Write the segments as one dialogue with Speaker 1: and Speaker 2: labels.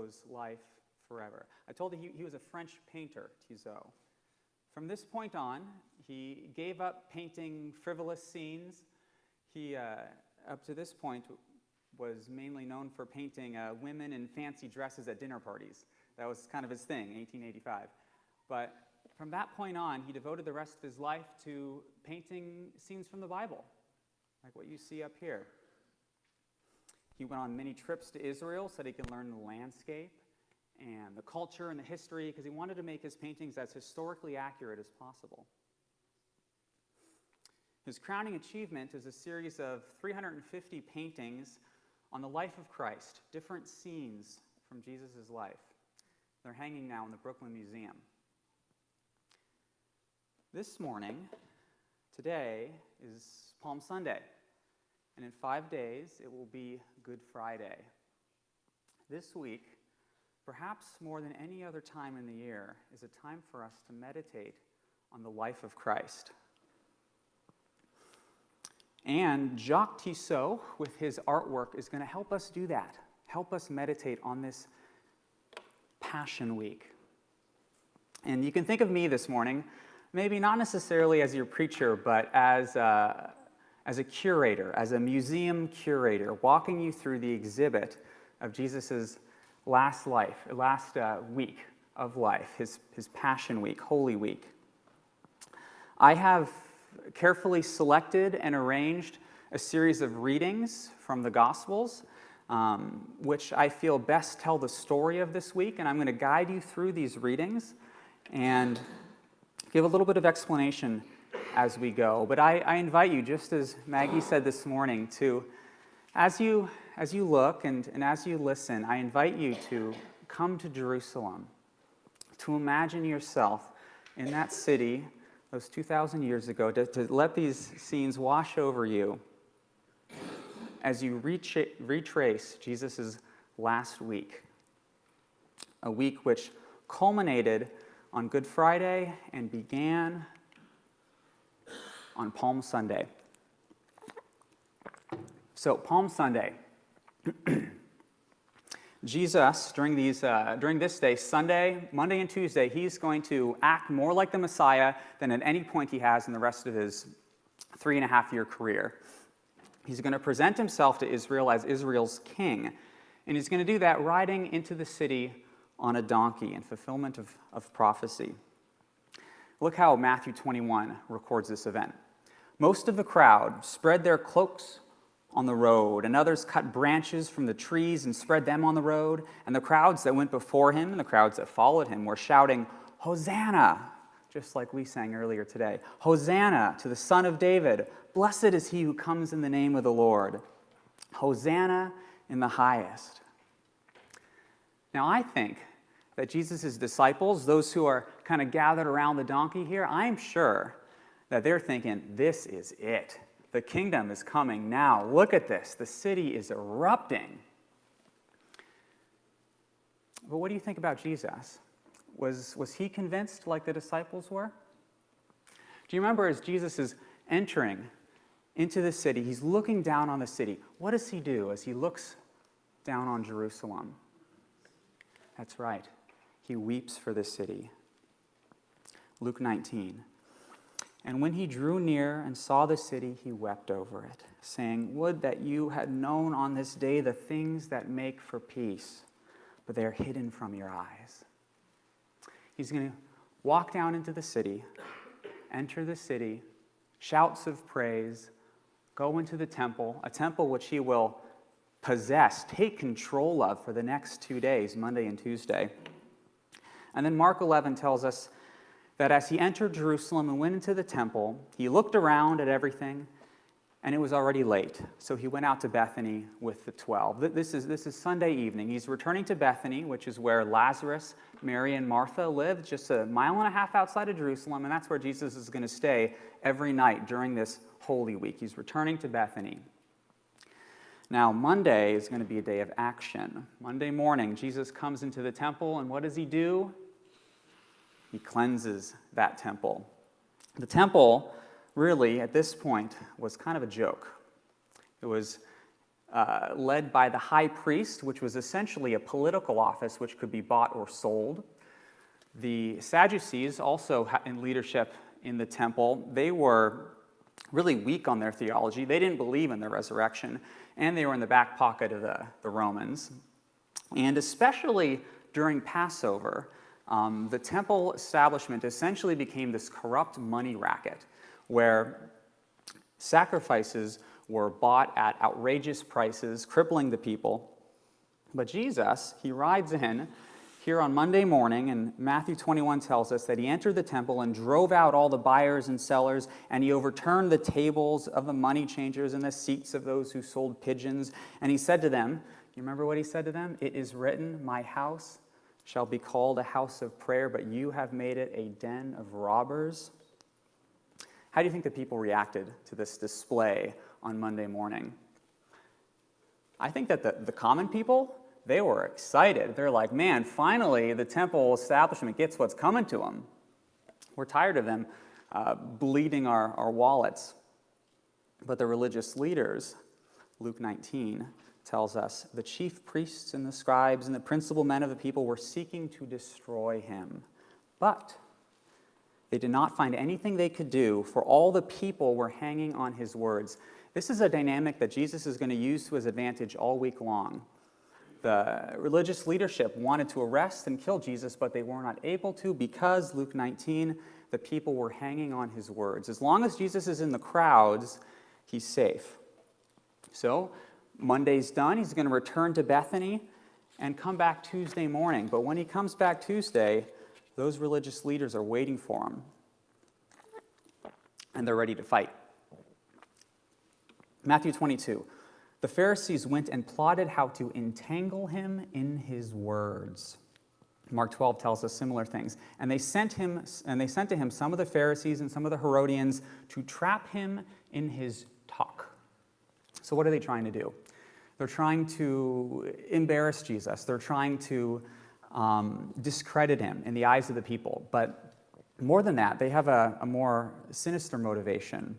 Speaker 1: Tissot's life forever. I told you he was a French painter, Tissot. From this point on, he gave up painting frivolous scenes. He, up to this point, was mainly known for painting women in fancy dresses at dinner parties. That was kind of his thing, 1885. But from that point on, he devoted the rest of his life to painting scenes from the Bible, like what you see up here. He went on many trips to Israel so that he could learn the landscape and the culture and the history, because he wanted to make his paintings as historically accurate as possible. His crowning achievement is a series of 350 paintings on the life of Christ, different scenes from Jesus' life. They're hanging now in the Brooklyn Museum. This morning, today, is Palm Sunday, and in 5 days, it will be Good Friday. This week, perhaps more than any other time in the year, is a time for us to meditate on the life of Christ. And Jacques Tissot, with his artwork, is going to help us do that, help us meditate on this Passion Week. And you can think of me this morning, maybe not necessarily as your preacher, but as a curator, as a museum curator, walking you through the exhibit of Jesus' last week of life, his Passion Week, Holy Week. I have carefully selected and arranged a series of readings from the Gospels, which I feel best tell the story of this week, and I'm going to guide you through these readings and give a little bit of explanation as we go. But I invite you, just as Maggie said this morning, to, as you look and as you listen, I invite you to come to Jerusalem, to imagine yourself in that city those 2,000 years ago, to let these scenes wash over you as you retrace Jesus' last week, a week which culminated on Good Friday and began on Palm Sunday. So, Palm Sunday. Jesus, during this day, Sunday, Monday, and Tuesday, he's going to act more like the Messiah than at any point he has in the rest of his 3.5-year career. He's going to present himself to Israel as Israel's king, and he's going to do that riding into the city on a donkey in fulfillment of prophecy. Look how Matthew 21 records this event. Most of the crowd spread their cloaks on the road, and others cut branches from the trees and spread them on the road. And the crowds that went before him and the crowds that followed him were shouting, "Hosanna," just like we sang earlier today. "Hosanna to the Son of David. Blessed is he who comes in the name of the Lord. Hosanna in the highest." Now, I think that Jesus' disciples, those who are kind of gathered around the donkey here, I'm sure that they're thinking, this is it. The kingdom is coming now. Look at this. The city is erupting. But what do you think about Jesus? Was he convinced like the disciples were? Do you remember as Jesus is entering into the city, he's looking down on the city. What does he do as he looks down on Jerusalem? That's right. He weeps for the city. Luke 19. And when he drew near and saw the city, he wept over it, saying, "Would that you had known on this day the things that make for peace, but they are hidden from your eyes." He's going to walk down into the city, enter the city, shouts of praise, go into the temple, a temple which he will possess, take control of for the next 2 days, Monday and Tuesday. And then Mark 11 tells us that as he entered Jerusalem and went into the temple, he looked around at everything, and it was already late. So he went out to Bethany with the 12. This is Sunday evening. He's returning to Bethany, which is where Lazarus, Mary, and Martha lived, just 1.5 miles outside of Jerusalem, and that's where Jesus is going to stay every night during this Holy Week. He's returning to Bethany. Now, Monday is going to be a day of action. Monday morning, Jesus comes into the temple, and what does he do? He cleanses that temple. The temple, really, at this point, was kind of a joke. It was led by the high priest, which was essentially a political office which could be bought or sold. The Sadducees, also in leadership in the temple, they were really weak on their theology. They didn't believe in the resurrection, and they were in the back pocket of the Romans. And especially during Passover, the temple establishment essentially became this corrupt money racket where sacrifices were bought at outrageous prices, crippling the people. But Jesus, he rides in here on Monday morning, and Matthew 21 tells us that he entered the temple and drove out all the buyers and sellers, and he overturned the tables of the money changers and the seats of those who sold pigeons. And he said to them, you remember what he said to them? "It is written, my house shall be called a house of prayer, but you have made it a den of robbers." How do you think the people reacted to this display on Monday morning? I think that the common people, they were excited. They're like, man, finally the temple establishment gets what's coming to them. We're tired of them bleeding our wallets. But the religious leaders, Luke 19 tells us, the chief priests and the scribes and the principal men of the people were seeking to destroy him. But they did not find anything they could do, for all the people were hanging on his words. This is a dynamic that Jesus is going to use to his advantage all week long. The religious leadership wanted to arrest and kill Jesus, but they were not able to because, Luke 19, the people were hanging on his words. As long as Jesus is in the crowds, he's safe. So, Monday's done. He's going to return to Bethany and come back Tuesday morning. But when he comes back Tuesday, those religious leaders are waiting for him. And they're ready to fight. Matthew 22. The Pharisees went and plotted how to entangle him in his words. Mark 12 tells us similar things. And they sent to him some of the Pharisees and some of the Herodians to trap him in his talk. So what are they trying to do? They're trying to embarrass Jesus. They're trying to discredit him in the eyes of the people. But more than that, they have a more sinister motivation.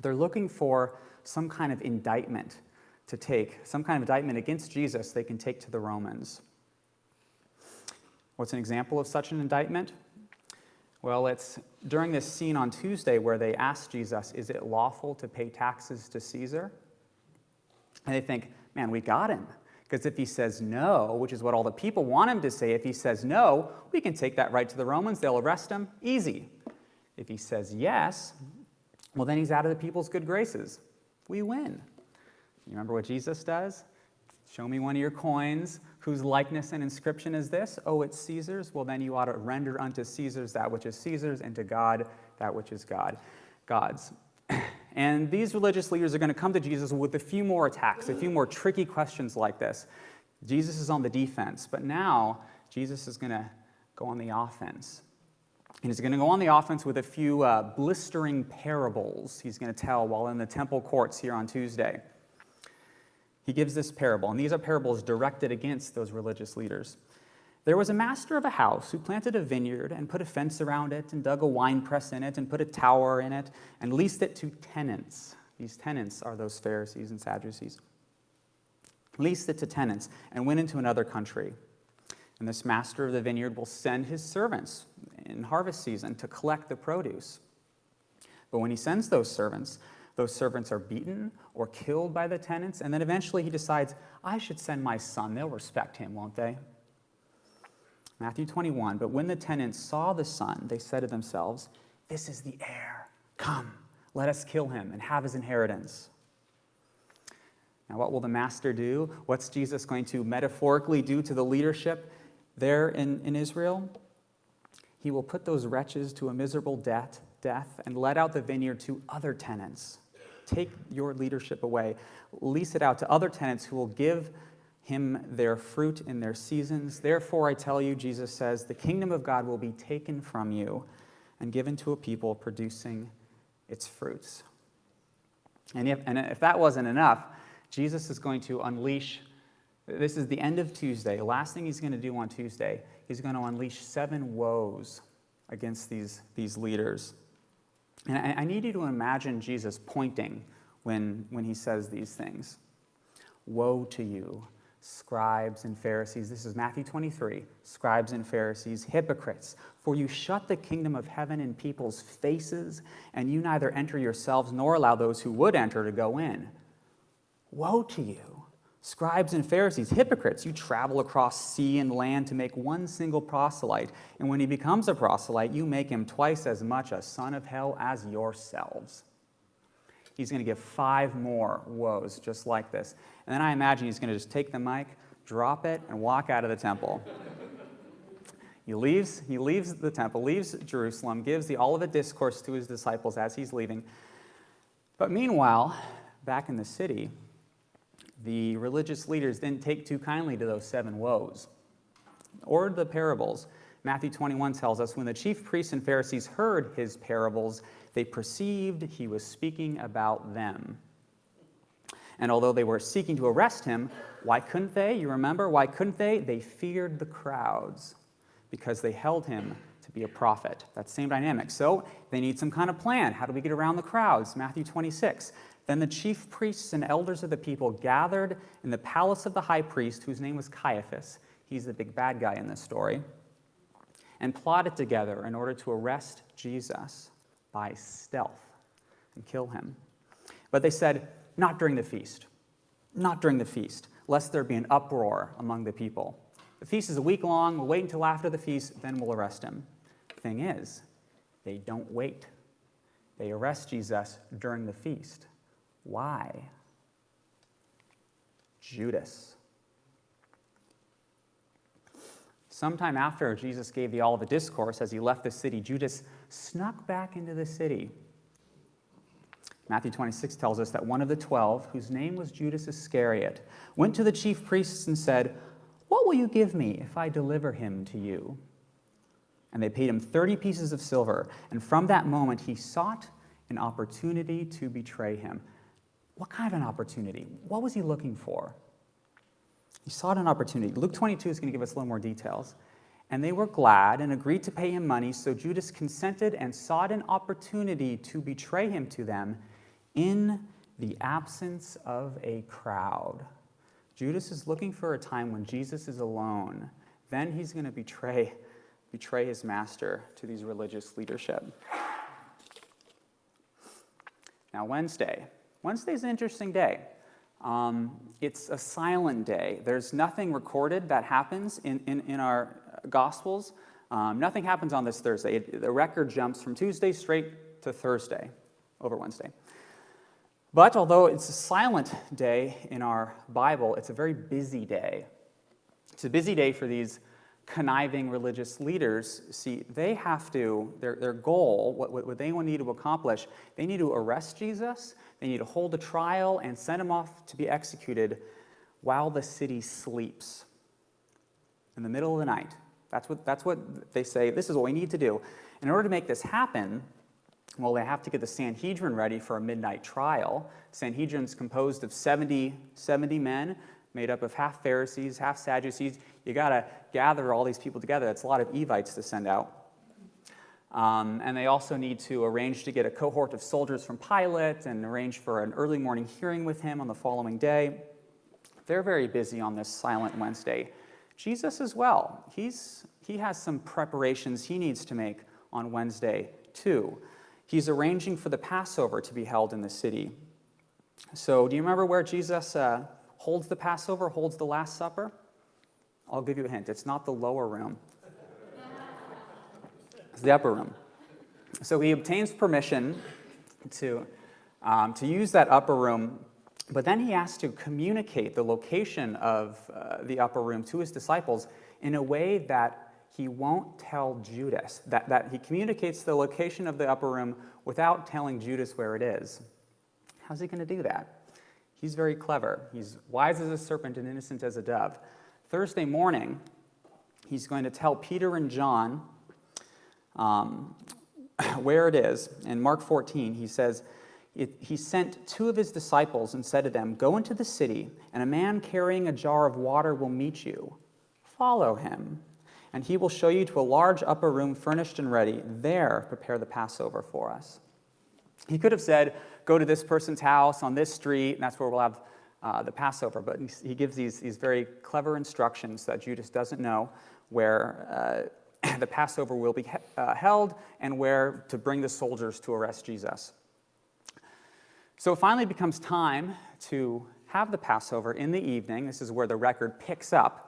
Speaker 1: They're looking for some kind of indictment to take, some kind of indictment against Jesus they can take to the Romans. What's an example of such an indictment? Well, it's during this scene on Tuesday where they ask Jesus, is it lawful to pay taxes to Caesar? And they think, man, we got him. Because if he says no, which is what all the people want him to say, if he says no, we can take that right to the Romans. They'll arrest him. Easy. If he says yes, well, then he's out of the people's good graces. We win. You remember what Jesus does? Show me one of your coins. Whose likeness and inscription is this? Oh, it's Caesar's. Well, then you ought to render unto Caesar's that which is Caesar's, and to God that which is God's. And these religious leaders are going to come to Jesus with a few more attacks, a few more tricky questions like this. Jesus is on the defense, but now Jesus is going to go on the offense. And he's going to go on the offense with a few blistering parables he's going to tell while in the temple courts here on Tuesday. He gives this parable, and these are parables directed against those religious leaders. There was a master of a house who planted a vineyard and put a fence around it and dug a winepress in it and put a tower in it and leased it to tenants. These tenants are those Pharisees and Sadducees. Leased it to tenants and went into another country. And this master of the vineyard will send his servants in harvest season to collect the produce. But when he sends those servants are beaten or killed by the tenants, and then eventually he decides, I should send my son. They'll respect him, won't they? Matthew 21, but when the tenants saw the son, they said to themselves, this is the heir. Come, let us kill him and have his inheritance. Now, what will the master do? What's Jesus going to metaphorically do to the leadership there in Israel? He will put those wretches to a miserable death and let out the vineyard to other tenants. Take your leadership away. Lease it out to other tenants who will give him their fruit in their seasons. Therefore, I tell you, Jesus says, the kingdom of God will be taken from you and given to a people producing its fruits. And if that wasn't enough, Jesus is going to unleash, this is the end of Tuesday. The last thing he's going to do on Tuesday, he's going to unleash 7 woes against these leaders. And I need you to imagine Jesus pointing when he says these things. Woe to you, scribes and Pharisees. This is Matthew 23. Scribes and Pharisees, hypocrites, for you shut the kingdom of heaven in people's faces, and you neither enter yourselves nor allow those who would enter to go in. Woe to you, scribes and Pharisees, hypocrites! You travel across sea and land to make one single proselyte, and when he becomes a proselyte, you make him twice as much a son of hell as yourselves. He's going to give 5 more woes just like this. And then I imagine he's going to just take the mic, drop it, and walk out of the temple. He leaves the temple, leaves Jerusalem, gives the Olivet Discourse to his disciples as he's leaving. But meanwhile, back in the city, the religious leaders didn't take too kindly to those 7 woes or the parables. Matthew 21 tells us, when the chief priests and Pharisees heard his parables, they perceived he was speaking about them. And although they were seeking to arrest him, why couldn't they? You remember, why couldn't they? They feared the crowds because they held him to be a prophet. That same dynamic. So they need some kind of plan. How do we get around the crowds? Matthew 26. Then the chief priests and elders of the people gathered in the palace of the high priest, whose name was Caiaphas. He's the big bad guy in this story. And plotted together in order to arrest Jesus by stealth and kill him. But they said, not during the feast. Not during the feast, lest there be an uproar among the people. The feast is a week long. We'll wait until after the feast, then we'll arrest him. Thing is, they don't wait. They arrest Jesus during the feast. Why? Judas. Sometime after Jesus gave the Olivet Discourse, as he left the city, Judas snuck back into the city. Matthew 26 tells us that one of the 12, whose name was Judas Iscariot, went to the chief priests and said, "What will you give me if I deliver him to you?" And they paid him 30 pieces of silver, and from that moment he sought an opportunity to betray him. What kind of an opportunity? What was he looking for? He sought an opportunity. Luke 22 is going to give us a little more details. And they were glad and agreed to pay him money, so Judas consented and sought an opportunity to betray him to them in the absence of a crowd. Judas is looking for a time when Jesus is alone. Then he's going to betray his master to these religious leadership. Now, Wednesday. Wednesday's an interesting day. It's a silent day. There's nothing recorded that happens in our Gospels. Nothing happens on this Thursday. The record jumps from Tuesday straight to Thursday over Wednesday. But although it's a silent day in our Bible, it's a very busy day. It's a busy day for these conniving religious leaders. See, they have to, their goal, what they need to accomplish, they need to arrest Jesus, they need to hold a trial and send him off to be executed while the city sleeps. In the middle of the night. That's what they say, this is what we need to do. In order to make this happen, well, they have to get the Sanhedrin ready for a midnight trial. Sanhedrin's composed of 70 men, made up of half Pharisees, half Sadducees. You got to gather all these people together. That's a lot of Evites to send out. And they also need to arrange to get a cohort of soldiers from Pilate and arrange for an early morning hearing with him on the following day. They're very busy on this silent Wednesday. Jesus as well. He has some preparations he needs to make on Wednesday too. He's arranging for the Passover to be held in the city. So do you remember where Jesus holds the Passover, holds the Last Supper? I'll give you a hint. It's not the lower room. It's the upper room. So he obtains permission to use that upper room, but then he has to communicate the location of the upper room to his disciples in a way that he won't tell Judas, that he communicates the location of the upper room without telling Judas where it is. How's he going to do that? He's very clever. He's wise as a serpent and innocent as a dove. Thursday morning, he's going to tell Peter and John where it is. In Mark 14, he says, he sent 2 of his disciples and said to them, "Go into the city, and a man carrying a jar of water will meet you. Follow him, and he will show you to a large upper room furnished and ready. There, prepare the Passover for us." He could have said, "Go to this person's house on this street, and that's where we'll have the Passover, but he gives these very clever instructions that Judas doesn't know, where the Passover will be held and where to bring the soldiers to arrest Jesus. So it finally becomes time to have the Passover in the evening. This is where the record picks up.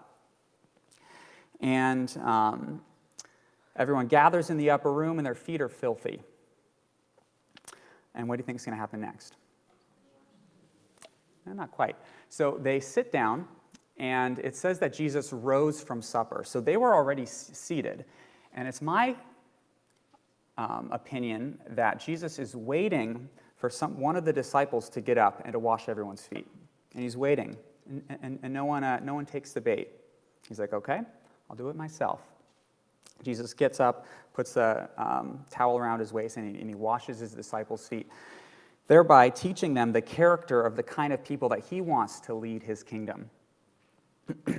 Speaker 1: And everyone gathers in the upper room, and their feet are filthy. And what do you think is going to happen next? No, not quite. So they sit down, and it says that Jesus rose from supper. So they were already seated. And it's my opinion that Jesus is waiting for one of the disciples to get up and to wash everyone's feet. And he's waiting, and no one takes the bait. He's like, okay, I'll do it myself. Jesus gets up, puts a towel around his waist, and he washes his disciples' feet, thereby teaching them the character of the kind of people that he wants to lead his kingdom.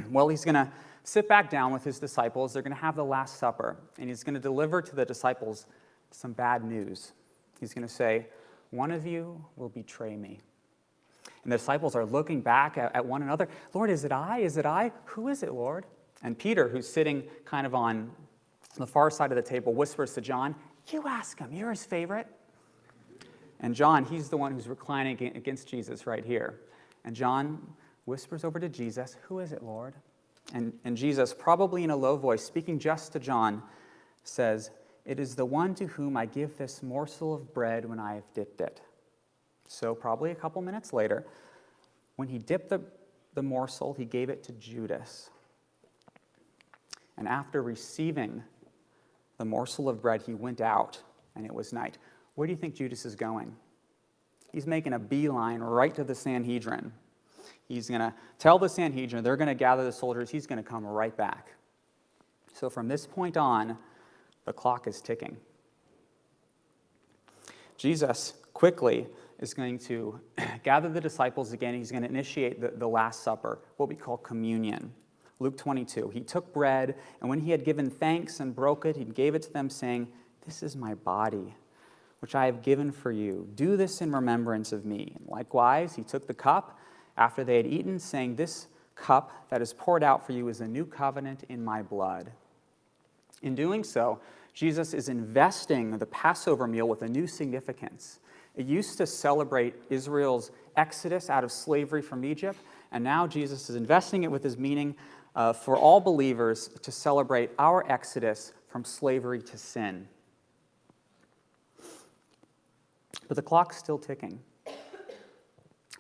Speaker 1: Well, he's going to sit back down with his disciples. They're going to have the Last Supper, and he's going to deliver to the disciples some bad news. He's going to say, one of you will betray me. And the disciples are looking back at one another. Lord, is it I? Is it I? Who is it, Lord? And Peter, who's sitting kind of on the far side of the table, whispers to John, you ask him. You're his favorite. And John, he's the one who's reclining against Jesus right here. And John whispers over to Jesus, who is it, Lord? And Jesus, probably in a low voice, speaking just to John, says, it is the one to whom I give this morsel of bread when I have dipped it. So probably a couple minutes later, when he dipped the morsel, he gave it to Judas. And after receiving the morsel of bread, he went out, and it was night. Where do you think Judas is going? He's making a beeline right to the Sanhedrin. He's going to tell the Sanhedrin, they're going to gather the soldiers, he's going to come right back. So from this point on, the clock is ticking. Jesus quickly is going to gather the disciples again. He's going to initiate the Last Supper, what we call communion. Luke 22, he took bread, and when he had given thanks and broke it, he gave it to them, saying, this is my body, which I have given for you. Do this in remembrance of me. And likewise, he took the cup after they had eaten, saying, this cup that is poured out for you is a new covenant in my blood. In doing so, Jesus is investing the Passover meal with a new significance. It used to celebrate Israel's exodus out of slavery from Egypt, and now Jesus is investing it with his meaning for all believers to celebrate our exodus from slavery to sin. But the clock's still ticking.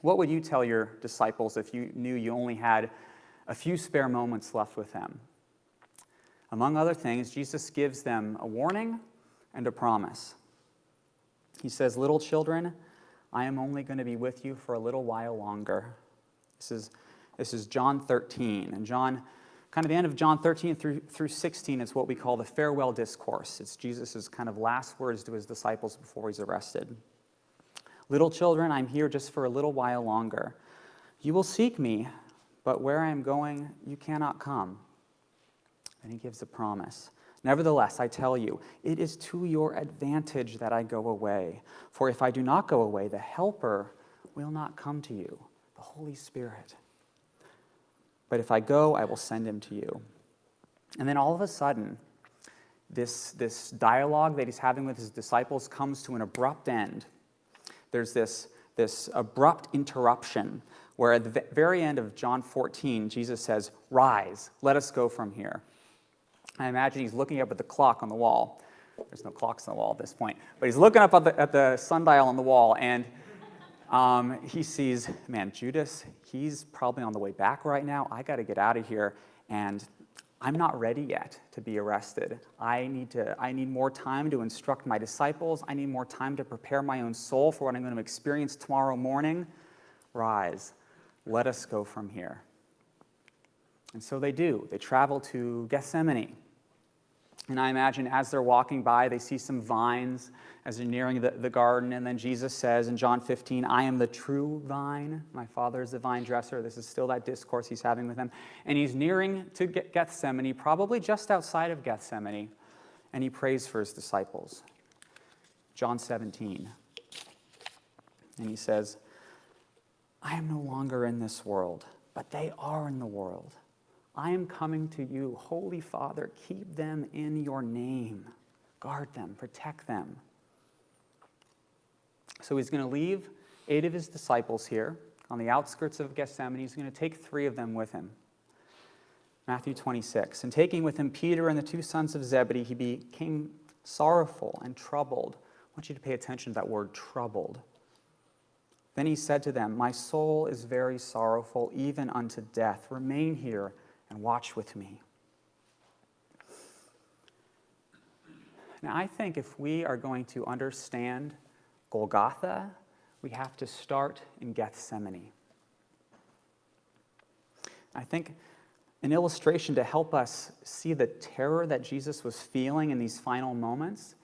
Speaker 1: What would you tell your disciples if you knew you only had a few spare moments left with them? Among other things, Jesus gives them a warning and a promise. He says, little children, I am only going to be with you for a little while longer. This is John 13. And John, kind of the end of John 13 through 16 is what we call the farewell discourse. It's Jesus' kind of last words to his disciples before he's arrested. Little children, I'm here just for a little while longer. You will seek me, but where I am going, you cannot come. And he gives a promise. Nevertheless, I tell you, it is to your advantage that I go away. For if I do not go away, the Helper will not come to you, the Holy Spirit. But if I go, I will send him to you. And then all of a sudden, this dialogue that he's having with his disciples comes to an abrupt end. There's this abrupt interruption where at the very end of John 14, Jesus says, rise, let us go from here. I imagine he's looking up at the clock on the wall. There's no clocks on the wall at this point. But he's looking up at the sundial on the wall, and he sees, man, Judas, he's probably on the way back right now. I got to get out of here, and I'm not ready yet to be arrested. I need more time to instruct my disciples. I need more time to prepare my own soul for what I'm going to experience tomorrow morning. Rise, let us go from here. And so they do. They travel to Gethsemane. And I imagine as they're walking by, they see some vines as they're nearing the garden. And then Jesus says in John 15, I am the true vine. My Father is the vine dresser. This is still that discourse he's having with them. And he's nearing to Gethsemane, probably just outside of Gethsemane. And he prays for his disciples. John 17. And he says, I am no longer in this world, but they are in the world. I am coming to you. Holy Father, keep them in your name. Guard them, protect them. So he's going to leave 8 of his disciples here on the outskirts of Gethsemane. He's going to take 3 of them with him. Matthew 26. And taking with him Peter and the 2 sons of Zebedee, he became sorrowful and troubled. I want you to pay attention to that word, troubled. Then he said to them, my soul is very sorrowful, even unto death. Remain here and watch with me. Now, I think if we are going to understand Golgotha, we have to start in Gethsemane. I think an illustration to help us see the terror that Jesus was feeling in these final moments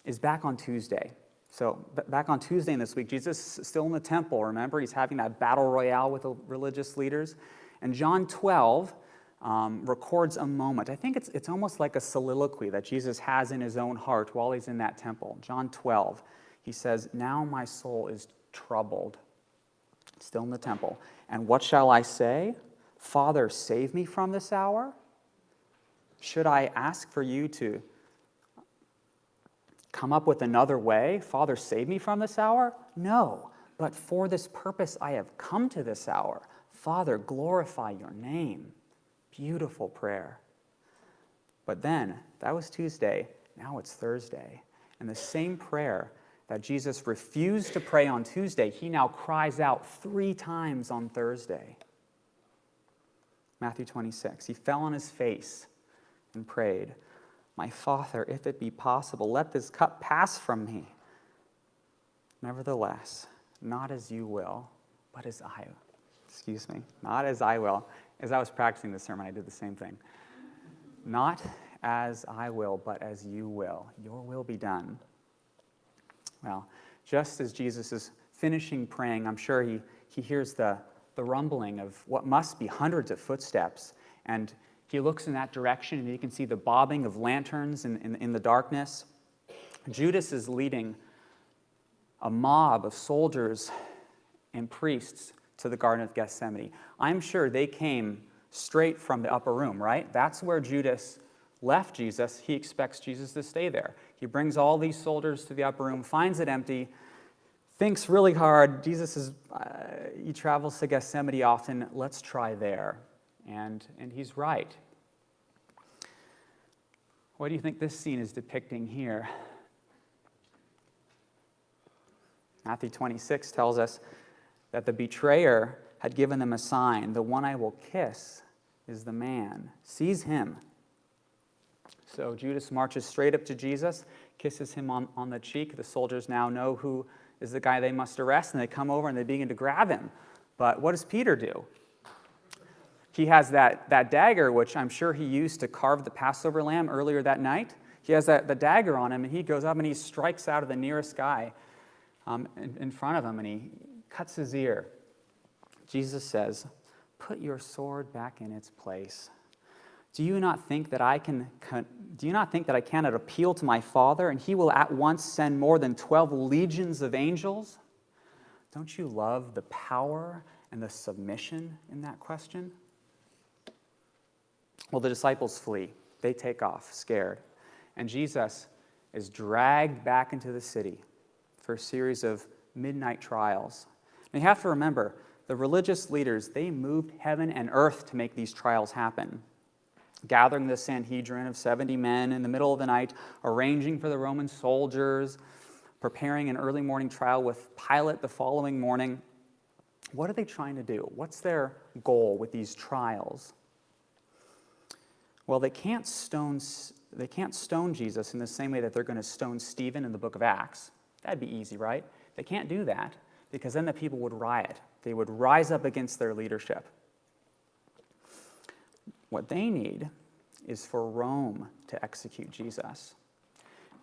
Speaker 1: is back on Tuesday. So back on Tuesday in this week, Jesus is still in the temple, remember? He's having that battle royale with the religious leaders. And John 12 records a moment. I think it's almost like a soliloquy that Jesus has in his own heart while he's in that temple. John 12, he says, now my soul is troubled. Still in the temple. And what shall I say? Father, save me from this hour? Should I ask for you to come up with another way? Father, save me from this hour? No, but for this purpose I have come to this hour. Father, glorify your name. Beautiful prayer. But then, that was Tuesday, now it's Thursday. And the same prayer that Jesus refused to pray on Tuesday, he now cries out 3 times on Thursday. Matthew 26, he fell on his face and prayed, my Father, if it be possible, let this cup pass from me. Nevertheless, not as you will, but as I will. Not as I will. As I was practicing this sermon, I did the same thing. Not as I will, but as you will. Your will be done. Well, just as Jesus is finishing praying, I'm sure he hears the rumbling of what must be hundreds of footsteps. And he looks in that direction, and he can see the bobbing of lanterns in the darkness. Judas is leading a mob of soldiers and priests to the Garden of Gethsemane. I'm sure they came straight from the upper room, right? That's where Judas left Jesus. He expects Jesus to stay there. He brings all these soldiers to the upper room, finds it empty, thinks really hard. He travels to Gethsemane often. Let's try there. And he's right. What do you think this scene is depicting here? Matthew 26 tells us that the betrayer had given them a sign. The one I will kiss is the man. Seize him. So Judas marches straight up to Jesus, kisses him on the cheek. The soldiers now know who is the guy they must arrest, and they come over and they begin to grab him. But what does Peter do? He has that dagger, which I'm sure he used to carve the Passover lamb earlier that night. He has the dagger on him, and he goes up and he strikes out of the nearest guy in front of him, and he cuts his ear. Jesus says, put your sword back in its place. Do you not think that I cannot appeal to my Father, and he will at once send more than 12 legions of angels? Don't you love the power and the submission in that question? Well, the disciples flee. They take off, scared. And Jesus is dragged back into the city for a series of midnight trials. And you have to remember, the religious leaders, they moved heaven and earth to make these trials happen. Gathering the Sanhedrin of 70 men in the middle of the night, arranging for the Roman soldiers, preparing an early morning trial with Pilate the following morning. What are they trying to do? What's their goal with these trials? Well, they can't stone Jesus in the same way that they're going to stone Stephen in the book of Acts. That'd be easy, right? They can't do that because then the people would riot. They would rise up against their leadership. What they need is for Rome to execute Jesus.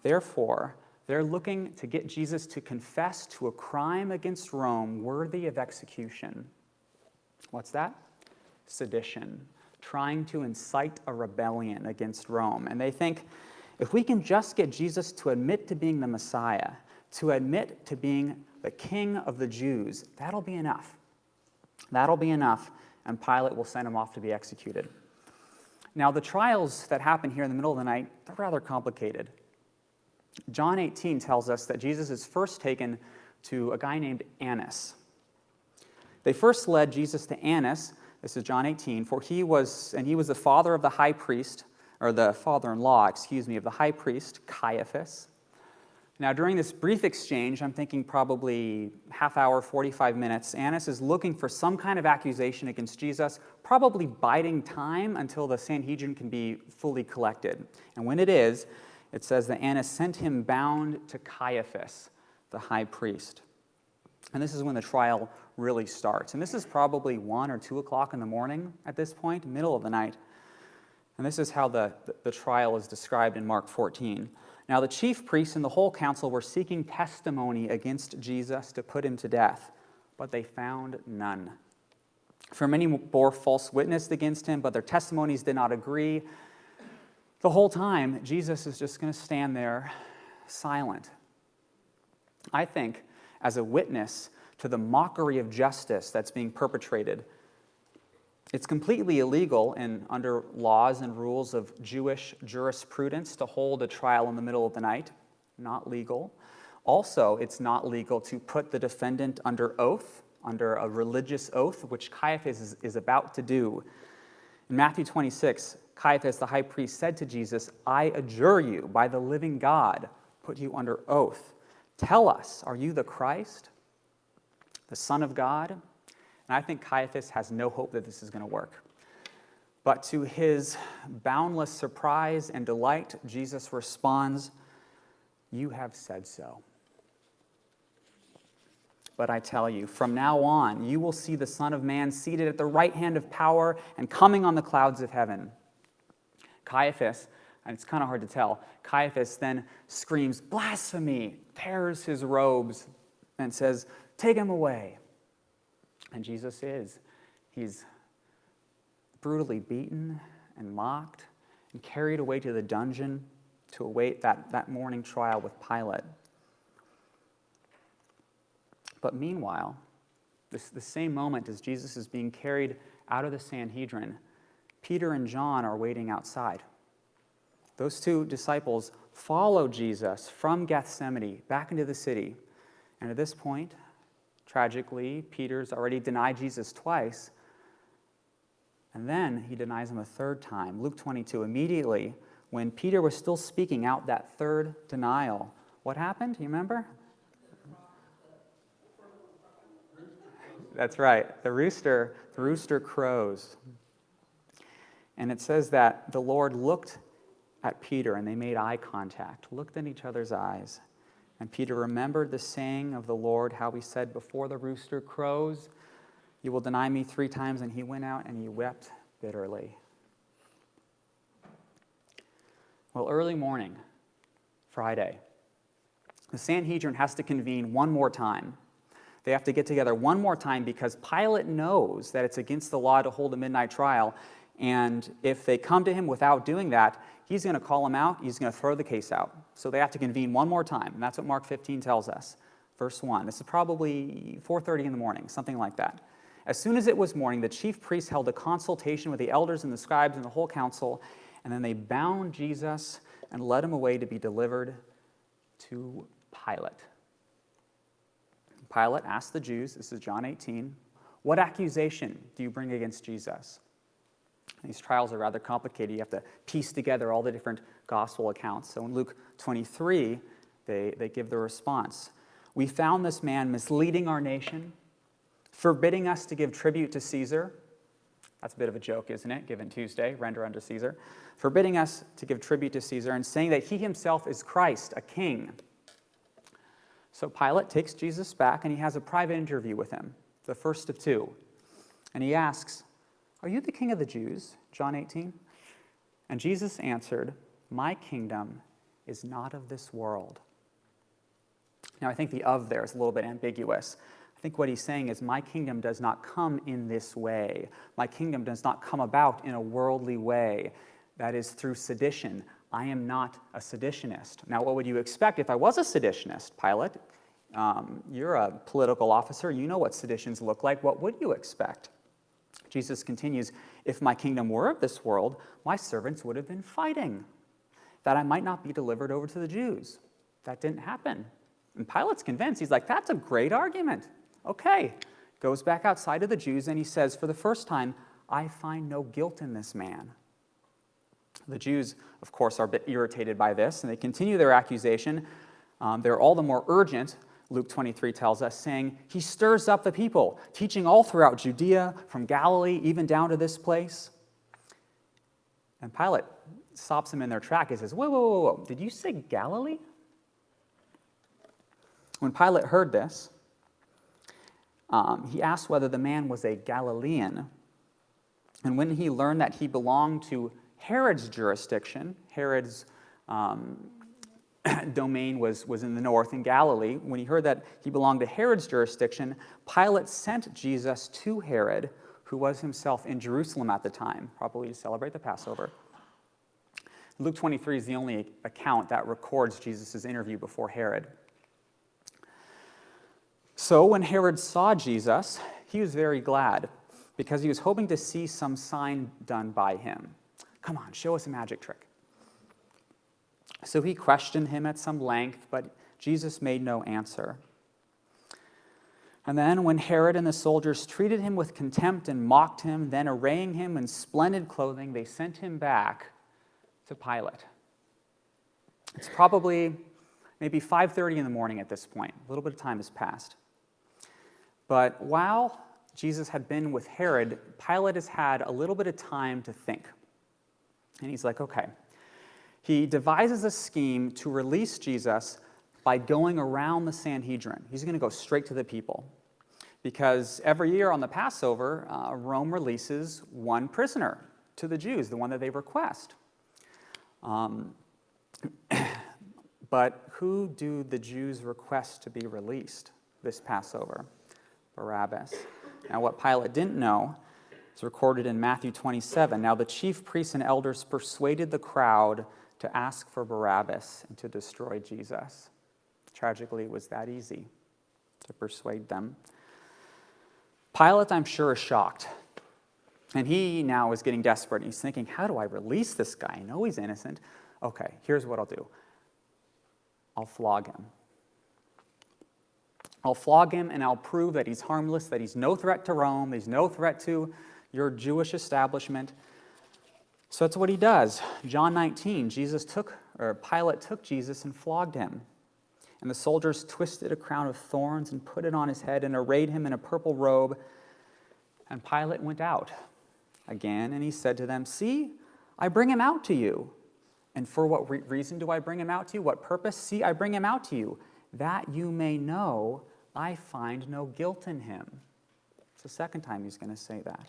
Speaker 1: Therefore, they're looking to get Jesus to confess to a crime against Rome worthy of execution. What's that? Sedition. Trying to incite a rebellion against Rome. And they think, if we can just get Jesus to admit to being the Messiah, to admit to being the king of the Jews. That'll be enough. That'll be enough, and Pilate will send him off to be executed. Now, the trials that happen here in the middle of the night, they're rather complicated. John 18 tells us that Jesus is first taken to a guy named Annas. They first led Jesus to Annas, this is John 18, for he was the father of the high priest, or the father-in-law, of the high priest, Caiaphas. Now, during this brief exchange, I'm thinking probably half hour, 45 minutes, Annas is looking for some kind of accusation against Jesus, probably biding time until the Sanhedrin can be fully collected. And when it is, it says that Annas sent him bound to Caiaphas, the high priest. And this is when the trial really starts. And this is probably 1 or 2 o'clock in the morning at this point, middle of the night. And this is how the trial is described in Mark 14. Now, the chief priests and the whole council were seeking testimony against Jesus to put him to death, but they found none. For many bore false witness against him, but their testimonies did not agree. The whole time, Jesus is just going to stand there silent. I think, as a witness to the mockery of justice that's being perpetrated, it's completely illegal and under laws and rules of Jewish jurisprudence to hold a trial in the middle of the night. Not legal. Also, it's not legal to put the defendant under oath, under a religious oath, which Caiaphas is about to do. In Matthew 26, Caiaphas, the high priest, said to Jesus, "I adjure you by the living God, put you under oath. Tell us, are you the Christ, the Son of God?" And I think Caiaphas has no hope that this is going to work. But to his boundless surprise and delight, Jesus responds, "You have said so. But I tell you, from now on, you will see the Son of Man seated at the right hand of power and coming on the clouds of heaven." Caiaphas, and it's kind of hard to tell, Caiaphas then screams, "Blasphemy!" tears his robes and says, "Take him away." And Jesus he's brutally beaten and mocked and carried away to the dungeon to await that morning trial with Pilate. But meanwhile, the same moment as Jesus is being carried out of the Sanhedrin, Peter and John are waiting outside. Those two disciples follow Jesus from Gethsemane back into the city. And at this point, tragically, Peter's already denied Jesus twice, and then he denies him a third time. Luke 22, immediately, when Peter was still speaking out that third denial, what happened? You remember? That's right. The rooster crows. And it says that the Lord looked at Peter, and they made eye contact, looked in each other's eyes. And Peter remembered the saying of the Lord, how he said, "Before the rooster crows, you will deny me 3 times." And he went out and he wept bitterly. Well, early morning, Friday, the Sanhedrin has to convene one more time. They have to get together one more time because Pilate knows that it's against the law to hold a midnight trial. And if they come to him without doing that, he's going to call him out. He's going to throw the case out. So they have to convene one more time. And that's what Mark 15 tells us. Verse 1. This is probably 4:30 in the morning, something like that. As soon as it was morning, the chief priests held a consultation with the elders and the scribes and the whole council. And then they bound Jesus and led him away to be delivered to Pilate. Pilate asked the Jews, this is John 18, "What accusation do you bring against Jesus?" These trials are rather complicated. You have to piece together all the different gospel accounts. So in Luke 23, they give the response. "We found this man misleading our nation, forbidding us to give tribute to Caesar." That's a bit of a joke, isn't it? Given Tuesday, render unto Caesar. "Forbidding us to give tribute to Caesar and saying that he himself is Christ, a king." So Pilate takes Jesus back and he has a private interview with him, the first of 2. And he asks, "Are you the king of the Jews?" John 18. And Jesus answered, "My kingdom is not of this world." Now, I think the "of" there is a little bit ambiguous. I think what he's saying is, my kingdom does not come in this way. My kingdom does not come about in a worldly way. That is through sedition. I am not a seditionist. Now, what would you expect if I was a seditionist, Pilate? You're a political officer. You know what seditions look like. What would you expect? Jesus continues, if my kingdom were of this world, my servants would have been fighting, that I might not be delivered over to the Jews. That didn't happen. And Pilate's convinced. He's like, that's a great argument. Okay. Goes back outside of the Jews and he says, for the first time, I find no guilt in this man. The Jews, of course, are a bit irritated by this, and they continue their accusation. They're all the more urgent, Luke 23 tells us, saying, he stirs up the people, teaching all throughout Judea, from Galilee, even down to this place. And Pilate stops them in their track. He says, whoa. Did you say Galilee? When Pilate heard this, he asked whether the man was a Galilean. And when he learned that he belonged to Herod's jurisdiction, Herod's domain was in the north in Galilee. When he heard that he belonged to Herod's jurisdiction, Pilate sent Jesus to Herod, who was himself in Jerusalem at the time, probably to celebrate the Passover. Luke 23 is the only account that records Jesus' interview before Herod. So when Herod saw Jesus, he was very glad because he was hoping to see some sign done by him. Come on, show us a magic trick. So he questioned him at some length, but Jesus made no answer. And then when Herod and the soldiers treated him with contempt and mocked him, then arraying him in splendid clothing, they sent him back to Pilate. It's probably maybe 5:30 in the morning at this point. A little bit of time has passed. But while Jesus had been with Herod, Pilate has had a little bit of time to think. And he's like, okay. He devises a scheme to release Jesus by going around the Sanhedrin. He's going to go straight to the people. Because every year on the Passover, Rome releases one prisoner to the Jews, the one that they request. But who do the Jews request to be released this Passover? Barabbas. Now, what Pilate didn't know is recorded in Matthew 27. Now, the chief priests and elders persuaded the crowd to ask for Barabbas and to destroy Jesus. Tragically, it was that easy to persuade them. Pilate, I'm sure, is shocked. And he now is getting desperate. He's thinking, how do I release this guy? I know he's innocent. Okay, here's what I'll do. I'll flog him. I'll flog him and I'll prove that he's harmless, that he's no threat to Rome, he's no threat to your Jewish establishment. So that's what he does. John 19, Pilate took Jesus and flogged him. And the soldiers twisted a crown of thorns and put it on his head and arrayed him in a purple robe. And Pilate went out again, and he said to them, see, I bring him out to you. And for what reason do I bring him out to you? What purpose? See, I bring him out to you, that you may know I find no guilt in him. It's the second time he's going to say that.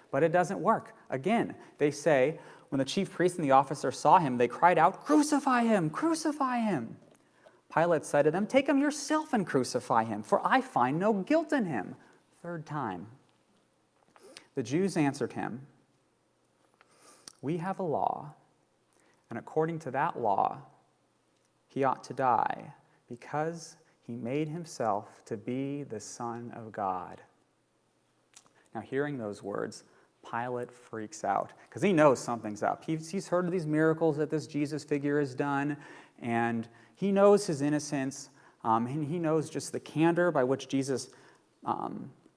Speaker 1: But it doesn't work. Again, they say, when the chief priest and the officer saw him, they cried out, crucify him, crucify him. Pilate said to them, take him yourself and crucify him, for I find no guilt in him. Third time. The Jews answered him, we have a law, and according to that law, he ought to die, because he made himself to be the Son of God. Now, hearing those words, Pilate freaks out, because he knows something's up. He's heard of these miracles that this Jesus figure has done, and he knows his innocence, and he knows just the candor by which Jesus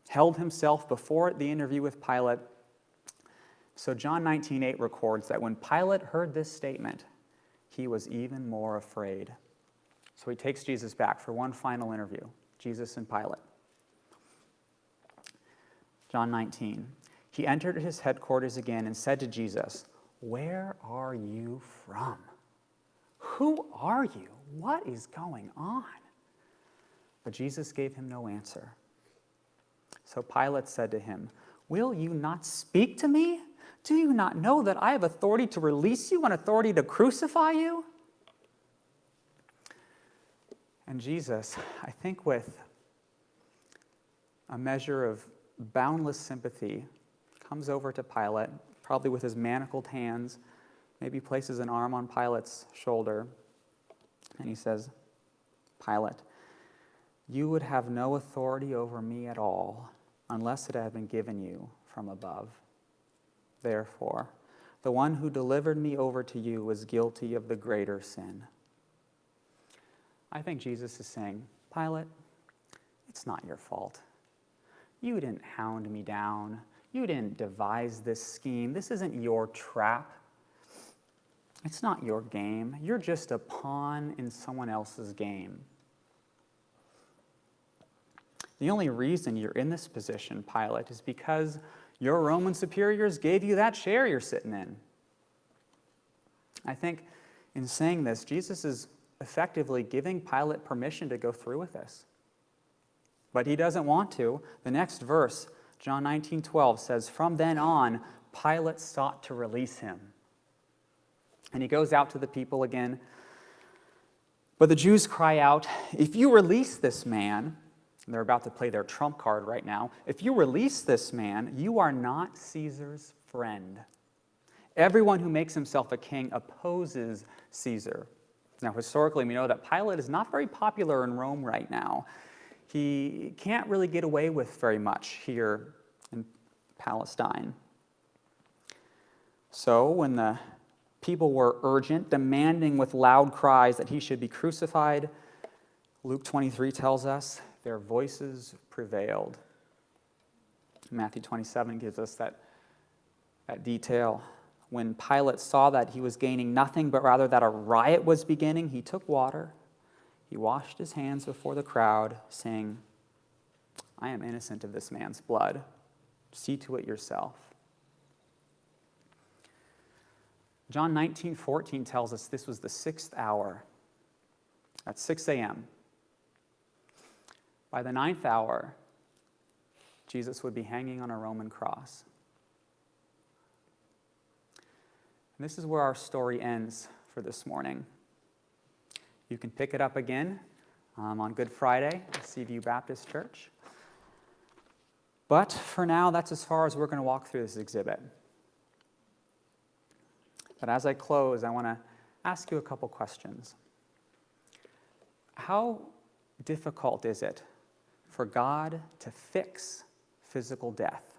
Speaker 1: held himself before the interview with Pilate. So John 19:8 records that when Pilate heard this statement, he was even more afraid. So he takes Jesus back for one final interview, Jesus and Pilate. John 19. He entered his headquarters again and said to Jesus, where are you from? Who are you? What is going on? But Jesus gave him no answer. So Pilate said to him, will you not speak to me? Do you not know that I have authority to release you and authority to crucify you? And Jesus, I think with a measure of boundless sympathy, comes over to Pilate, probably with his manacled hands, maybe places an arm on Pilate's shoulder, and he says, Pilate, you would have no authority over me at all unless it had been given you from above. Therefore, the one who delivered me over to you was guilty of the greater sin. I think Jesus is saying, Pilate, it's not your fault. You didn't hound me down. You didn't devise this scheme. This isn't your trap. It's not your game. You're just a pawn in someone else's game. The only reason you're in this position, Pilate, is because your Roman superiors gave you that chair you're sitting in. I think in saying this, Jesus is effectively giving Pilate permission to go through with this. But he doesn't want to. The next verse, John 19:12, says, from then on, Pilate sought to release him. And he goes out to the people again. But the Jews cry out, if you release this man, and they're about to play their trump card right now, if you release this man, you are not Caesar's friend. Everyone who makes himself a king opposes Caesar. Now, historically, we know that Pilate is not very popular in Rome right now. He can't really get away with very much here in Palestine. So when the people were urgent, demanding with loud cries that he should be crucified, Luke 23 tells us their voices prevailed. Matthew 27 gives us that detail. When Pilate saw that he was gaining nothing, but rather that a riot was beginning, he took water. He washed his hands before the crowd, saying, I am innocent of this man's blood. See to it yourself. John 19:14 tells us this was the 6th hour. At 6 a.m. By the 9th hour, Jesus would be hanging on a Roman cross. And this is where our story ends for this morning. You can pick it up again on Good Friday at Seaview Baptist Church. But for now, that's as far as we're going to walk through this exhibit. But as I close, I want to ask you a couple questions. How difficult is it for God to fix physical death?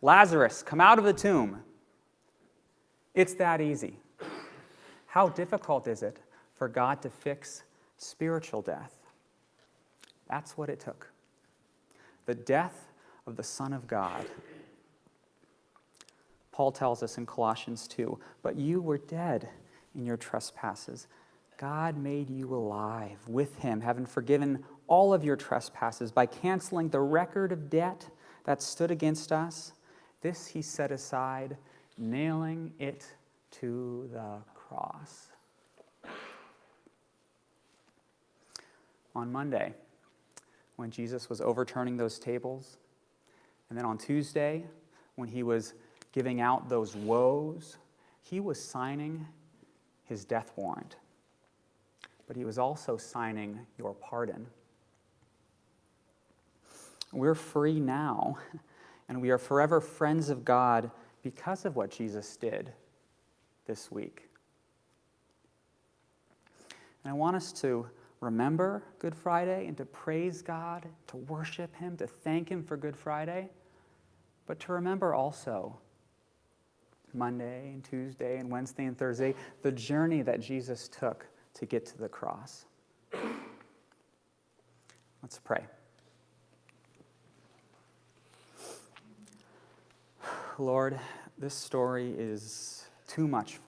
Speaker 1: Lazarus, come out of the tomb. It's that easy. How difficult is it for God to fix spiritual death? That's what it took. The death of the Son of God. Paul tells us in Colossians 2, but you were dead in your trespasses. God made you alive with him, having forgiven all of your trespasses by canceling the record of debt that stood against us. This he set aside, nailing it to the cross. On Monday, when Jesus was overturning those tables, and then on Tuesday, when he was giving out those woes, he was signing his death warrant. But he was also signing your pardon. We're free now, and we are forever friends of God because of what Jesus did this week. And I want us to remember Good Friday and to praise God, to worship him, to thank him for Good Friday, but to remember also Monday and Tuesday and Wednesday and Thursday, the journey that Jesus took to get to the cross. Let's pray. Lord, this story is too much for